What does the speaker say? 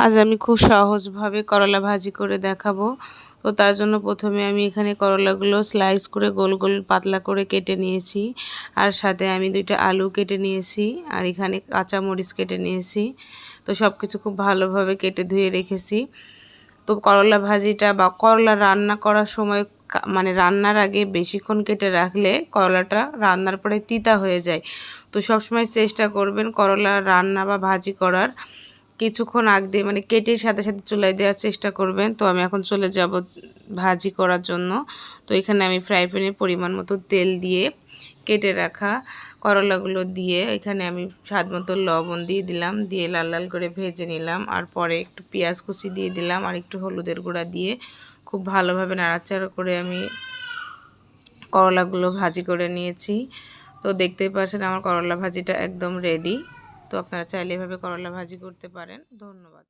আজ আমি খুব সহজভাবে করলা ভাজি করে দেখাবো। তো তার জন্য প্রথমে আমি এখানে করলাগুলো স্লাইস করে গোল গোল পাতলা করে কেটে নিয়েছি। আর সাথে আমি 2টা আলু কেটে নিয়েছি, আর এখানে কাঁচামরিচ কেটে নিয়েছি। তো সব কিছু খুব ভালোভাবে কেটে ধুয়ে রেখেছি। তো করলা ভাজিটা বা করলা রান্না করার সময় মানে রান্নার আগে বেশিক্ষণ কেটে রাখলে করলাটা রান্নার পরে তিতা হয়ে যায়। তো সবসময় চেষ্টা করবেন করলা রান্না বা ভাজি করার কিছুক্ষণ আগ দিয়ে মানে কেটে সাথে সাথে চুলায় দেওয়ার চেষ্টা করবেন। তো আমি এখন চলে যাব ভাজি করার জন্য। তো এখানে আমি ফ্রাই প্যানে পরিমাণ মতো তেল দিয়ে কেটে রাখা করলাগুলো দিয়ে এখানে আমি স্বাদ মতো লবণ দিয়ে দিলাম, দিয়ে লাল লাল করে ভেজে নিলাম। আর পরে একটু পেঁয়াজ কুচি দিয়ে দিলাম আর একটু হলুদের গুঁড়া দিয়ে খুব ভালোভাবে নাড়াচাড়া করে আমি করলাগুলো ভাজি করে নিয়েছি। তো দেখতেই পাচ্ছেন আমার করলা ভাজিটা একদম রেডি। তো আপনারা চাইলে এভাবে করলা ভাজি করতে পারেন। ধন্যবাদ।